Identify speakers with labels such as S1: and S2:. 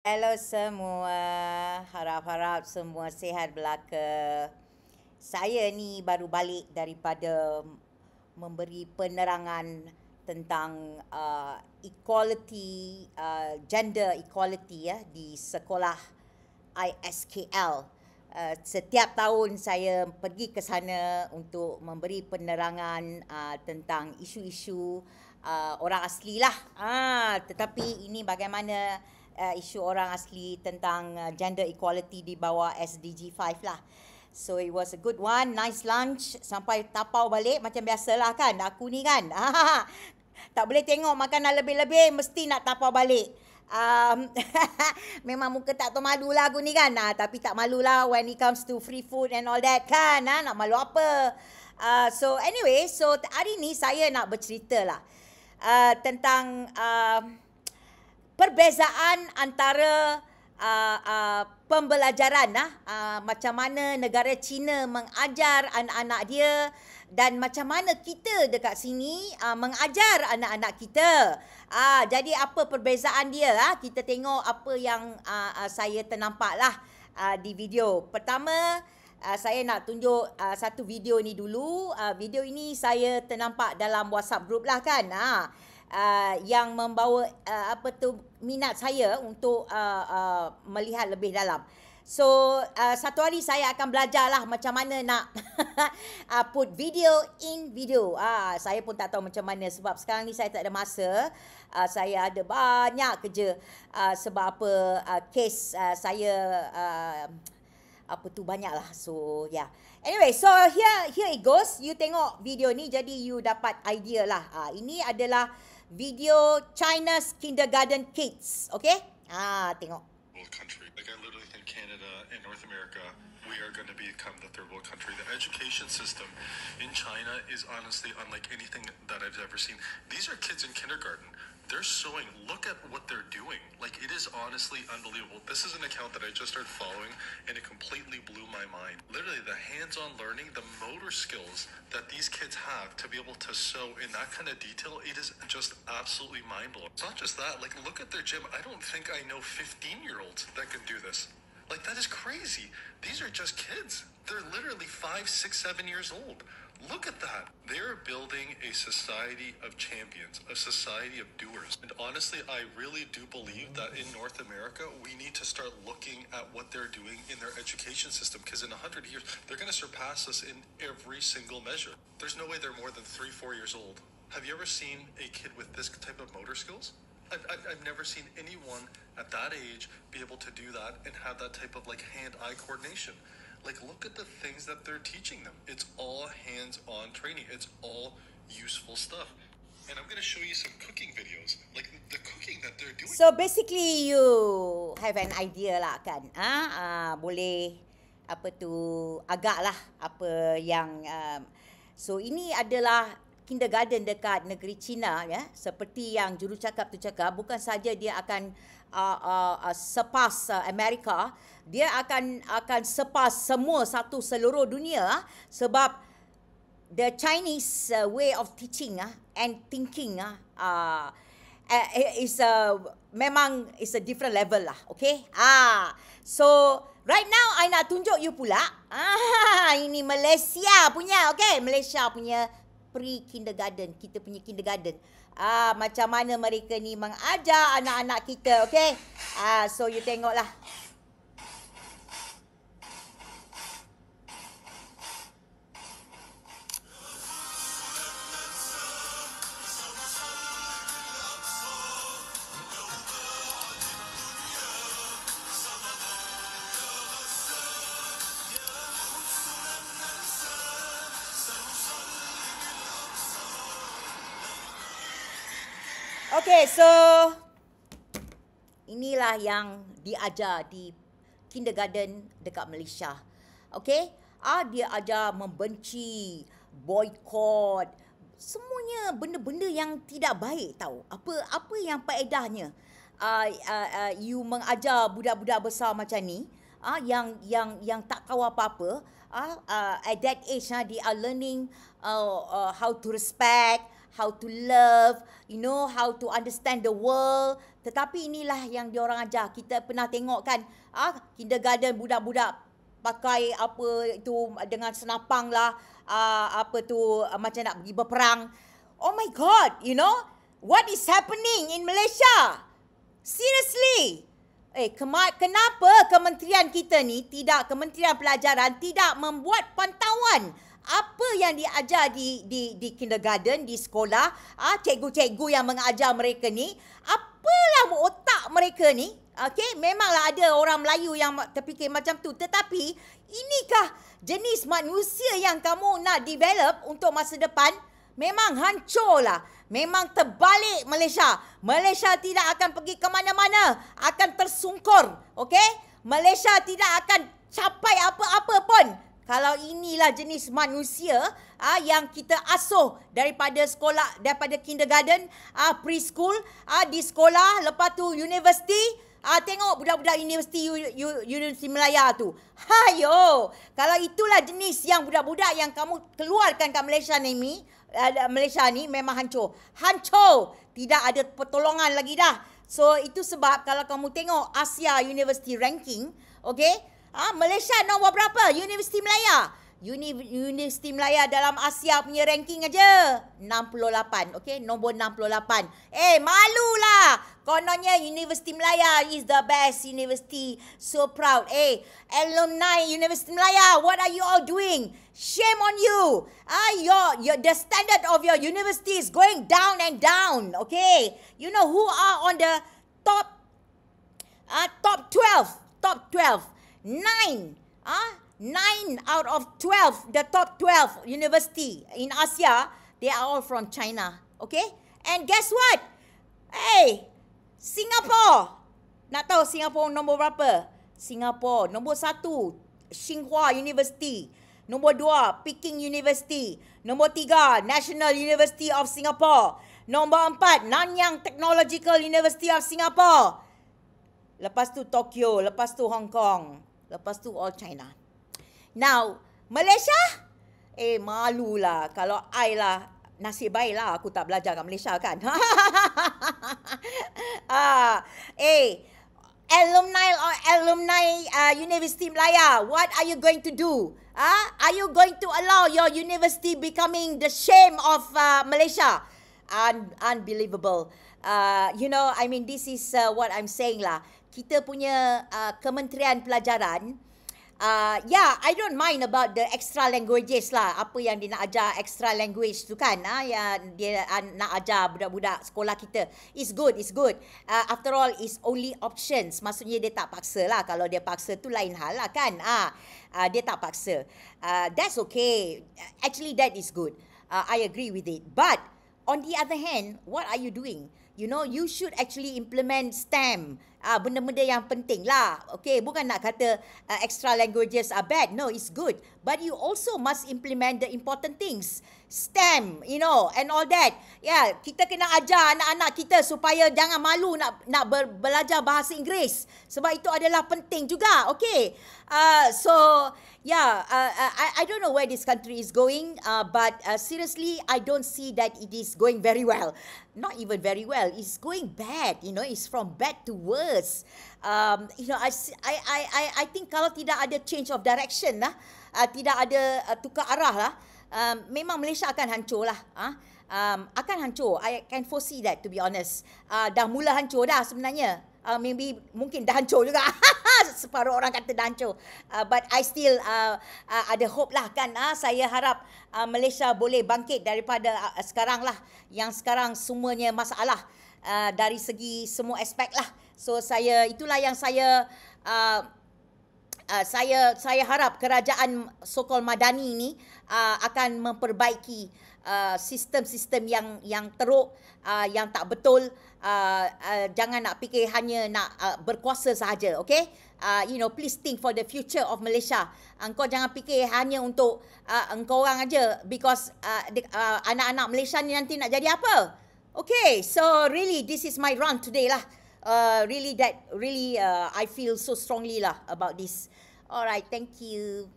S1: Hello semua, harap-harap semua sihat belaka. Saya ni baru balik daripada memberi penerangan tentang equality, gender equality ya di sekolah ISKL. Setiap tahun saya pergi ke sana untuk memberi penerangan tentang isu-isu orang asli lah. Tetapi ini bagaimana isu orang asli tentang gender equality di bawah SDG 5 lah. So it was a good one, nice lunch, sampai tapau balik macam biasalah kan. Aku ni kan, tak boleh tengok makanan lebih-lebih, mesti nak tapau balik. Memang muka tak tahu malu lah aku ni kan. Tapi tak malu lah when it comes to free food and all that kan. Nak malu apa. So anyway, so hari ni saya nak bercerita lah tentang perbezaan antara pembelajaran macam mana negara China mengajar anak-anak dia dan macam mana kita dekat sini mengajar anak-anak kita. Jadi apa perbezaan dia kita tengok apa yang saya ternampak lah di video. Pertama, saya nak tunjuk satu video ni dulu. Video ini saya ternampak dalam WhatsApp group lah kan. Yang membawa minat saya untuk melihat lebih dalam. So satu hari saya akan belajar lah macam mana nak put video in video. Saya pun tak tahu macam mana sebab sekarang ni saya tak ada masa. Saya ada banyak kerja sebab apa kes saya apa tu banyak lah. So yeah. Anyway, so here it goes. You tengok video ni jadi you dapat idea lah. Ini adalah video China's kindergarten kids. Okay? Tengok.
S2: Country. Like I literally think Canada and North America, we are going to become the third world country. The education system in China is honestly unlike anything that I've ever seen. These are kids in kindergarten. They're sewing. Look at what they're doing. Like, it is honestly unbelievable. This is an account that I just started following, and it completely blew my mind. Literally, the hands-on learning, the motor skills that these kids have to be able to sew in that kind of detail, it is just absolutely mind-blowing. It's not just that. Like, look at their gym. I don't think I know 15-year-olds that can do this. Like, that is crazy. These are just kids. They're literally 5, 6, 7 years old. Look at that. They're building a society of champions, a society of doers. And honestly, I really do believe that in North America, we need to start looking at what they're doing in their education system, because in 100 years, they're going to surpass us in every single measure. There's no way they're more than 3, 4 years old. Have you ever seen a kid with this type of motor skills? I've never seen anyone at that age be able to do that and have that type of like hand-eye coordination. Like, look at the things that they're teaching them. It's all hands-on training. It's all useful stuff. And I'm going to show you some cooking videos. Like, the cooking that they're doing.
S1: So basically you have an idea lah kan. Boleh apa tu agak lah apa yang so ini adalah kindergarten dekat negeri China ya, seperti yang jurucakap tu cakap, bukan saja dia akan sepas Amerika, dia akan sepas semua seluruh dunia sebab the Chinese way of teaching and thinking is memang is a different level lah, okay? So right now I nak tunjuk you pula. Ini Malaysia punya, okay? Malaysia punya pre-kindergarten, kita punya kindergarten. Macam mana mereka ni mengajar anak-anak kita, okay? So you tengoklah. Okay, so inilah yang diajar di kindergarten dekat Malaysia. Okay, dia ajar membenci, boycott, semuanya benda-benda yang tidak baik tahu. Apa yang faedahnya? You mengajar budak-budak besar macam ni, yang tak tahu apa-apa. At that age, they are learning how to respect, how to love, how to understand the world. Tetapi inilah yang diorang ajar. Kita pernah tengok kan, kindergarten budak-budak pakai apa itu dengan senapang lah, macam nak pergi berperang. Oh my God, what is happening in Malaysia? Seriously. Kenapa kementerian kita ni Kementerian Pelajaran tidak membuat pantauan apa yang diajar di kindergarten, di sekolah, cikgu-cikgu yang mengajar mereka ni, apalah otak mereka ni. Okey, memanglah ada orang Melayu yang terfikir macam tu, tetapi inikah jenis manusia yang kamu nak develop untuk masa depan? Memang hancurlah. Memang terbalik Malaysia. Malaysia tidak akan pergi ke mana-mana. Akan tersungkur. Okey? Malaysia tidak akan capai apa-apa pun. Kalau inilah jenis manusia yang kita asuh daripada sekolah, daripada kindergarten, preschool, di sekolah, lepas tu universiti. Tengok budak-budak Universiti Melaya tu. Hayo, kalau itulah jenis yang budak-budak yang kamu keluarkan kat Malaysia ni memang hancur. Hancur. Tidak ada pertolongan lagi dah. So itu sebab kalau kamu tengok Asia University Ranking, okey, Malaysia nombor berapa? Universiti Melaya. Universiti Melaya dalam Asia punya ranking aja 68, okey, nombor 68. Malulah. Kononnya Universiti Melaya is the best university. So proud. Alumni Universiti Melaya, what are you all doing? Shame on you. The standard of your university is going down and down. Okay, you know who are on the top 12? 9 out of 12, the top 12 university in Asia, they are all from China. Okay? And guess what? Singapore. Nak tahu Singapore nombor berapa? Singapore nombor 1, Tsinghua University. Nombor 2, Peking University. Nombor 3, National University of Singapore. Nombor 4, Nanyang Technological University of Singapore. Lepas tu Tokyo, lepas tu Hong Kong, lepas tu all China. Now, Malaysia? Malulah. Kalau I lah, nasib baiklah aku tak belajar kat Malaysia kan. Alumni Universiti Melaya, what are you going to do? Are you going to allow your university becoming the shame of Malaysia? Unbelievable. This is what I'm saying lah. Kita punya Kementerian Pelajaran, I don't mind about the extra languages lah. Apa yang dia nak ajar extra language tu kan, yang dia nak ajar budak-budak sekolah kita. It's good. After all, it's only options. Maksudnya dia tak paksa lah. Kalau dia paksa tu lain hal lah kan. Dia tak paksa. That's okay. Actually, that is good. I agree with it. But on the other hand, what are you doing? You should actually implement STEM. Benda-benda yang penting lah. Okay, bukan nak kata extra languages are bad. No, it's good. But you also must implement the important things. STEM, and all that. Kita kena ajar anak-anak kita supaya jangan malu nak belajar bahasa Inggeris. Sebab itu adalah penting juga. Okay. I don't know where this country is going, but seriously, I don't see that it is going very well. Not even very well. It's going bad. It's from bad to worse. I think kalau tidak ada change of direction lah, tidak ada tukar arah lah, memang Malaysia akan hancur lah. Akan hancur. I can foresee that, to be honest. Dah mula hancur dah sebenarnya. Mungkin dah hancur juga. Separuh orang kata dah hancur. But I still ada hope lah kan. Saya harap Malaysia boleh bangkit daripada sekarang lah. Yang sekarang semuanya masalah dari segi semua aspek lah. So itulah yang saya harap kerajaan so-called Madani ni akan memperbaiki sistem-sistem yang teruk, yang tak betul. Jangan nak fikir hanya nak berkuasa sahaja, okay? Please think for the future of Malaysia. Engkau jangan fikir hanya untuk engkau orang aja, because anak-anak Malaysia ni nanti nak jadi apa? Okay, so really this is my rant today lah. I feel so strongly lah about this. Alright, thank you.